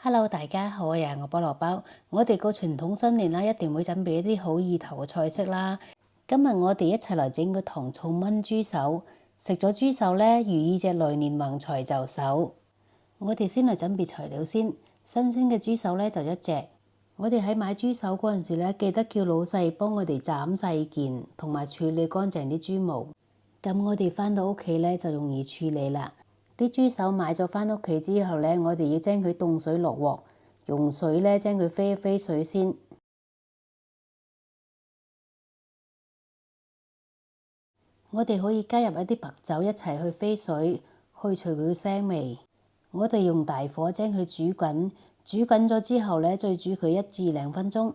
Hello，大家好呀！我菠蘿包，我哋個傳統新年啦，一定會準備一啲好意頭嘅菜式啦。今日我哋一齊嚟整個糖醋炆豬手，食咗豬手咧，如意隻來年橫財就手。我哋先嚟準備材料先，新鮮嘅豬手咧就一隻。我哋喺買豬手嗰陣時咧，記得叫老細幫我哋斬細件，同埋處理乾淨啲豬毛。咁我哋返到屋企咧就容易處理啦。啲豬手買咗返屋企之後咧，我哋要將佢凍水落鑊，用水咧將佢飛一飛水先。我哋可以加入一啲白酒一齊去飛水，去除佢嘅腥味。我哋用大火將佢煮滾，煮滾咗之後咧，再煮佢1至2分鐘。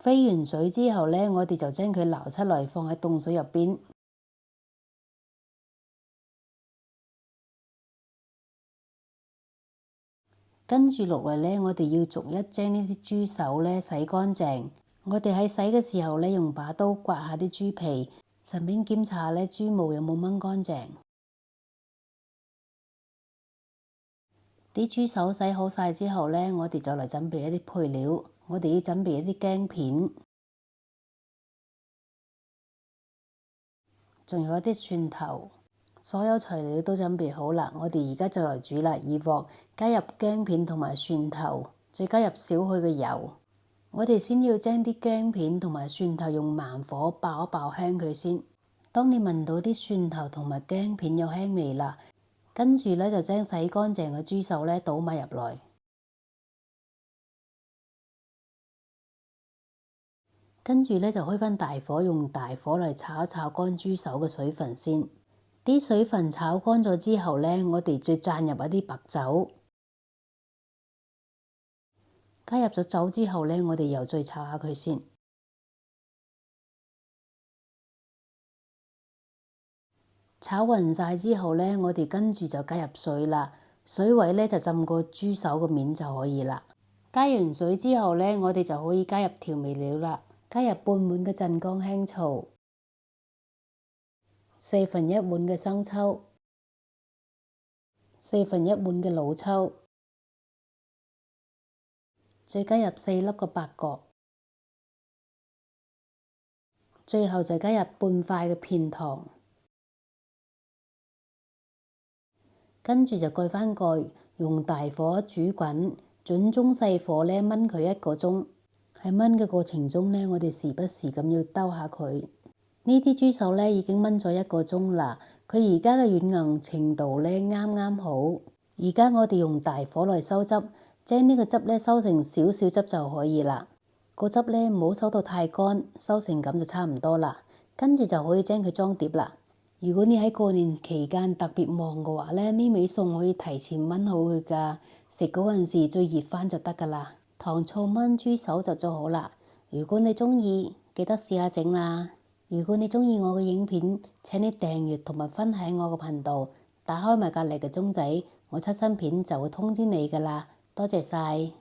飛完水之後咧，我哋就將佢撈出嚟放喺凍水入邊。跟住落嚟咧，我哋要逐一將呢啲豬手咧洗乾淨。我哋喺洗嘅時候咧，用把刀刮下啲豬皮，順便檢查下咧豬毛有冇掹乾淨。啲豬手洗好晒之後咧，我哋就嚟準備一啲配料。我哋要準備一啲薑片，仲有一啲蒜頭。所有材料都準備好啦，我哋而家就嚟煮啦。熱鑊加入薑片同埋蒜頭，再加入少許嘅油。我哋先要將啲薑片同埋蒜頭用慢火爆一爆香佢先。當你聞到啲蒜頭同埋薑片有香味啦，跟住咧就將洗乾淨嘅豬手咧倒埋入來。跟住咧就開返大火，用大火嚟炒一炒乾豬手嘅水分先。啲水分炒乾咗之後咧，我哋再蘸入一啲白酒。加入咗酒之後咧，我哋又再炒下佢先。炒勻晒之後咧，我哋跟住就加入水啦。水位咧就浸過豬手個面就可以啦。加完水之後咧，我哋就可以加入調味料啦。加入半碗嘅鎮江香醋，1/4碗嘅生抽，1/4碗嘅老抽，再加入4粒嘅八角，最後就加入半塊嘅片糖，跟住就蓋返蓋，用大火煮滾，準中細火咧燜佢1個鐘。喺燜嘅過程中咧，我哋時不時咁要兜下佢。呢啲豬手咧已經燜咗1個鐘啦，佢而家嘅軟硬程度咧啱啱好。而家我哋用大火嚟收汁，將呢個汁咧收成少少汁就可以啦。個汁咧唔好收到太乾，收成咁就差唔多啦。跟住就可以將佢裝碟啦。如果你喺過年期間特別忙嘅話咧，呢味餸可以提前燜好佢㗎，食嗰陣時再熱返就得㗎啦。糖醋炆豬手就做好啦。如果你鍾意，記得試下整啦。如果你鍾意我嘅影片，請你訂閱同埋分享我個頻道，打開埋隔離嘅鐘仔，我出新片就會通知你㗎啦。多謝晒。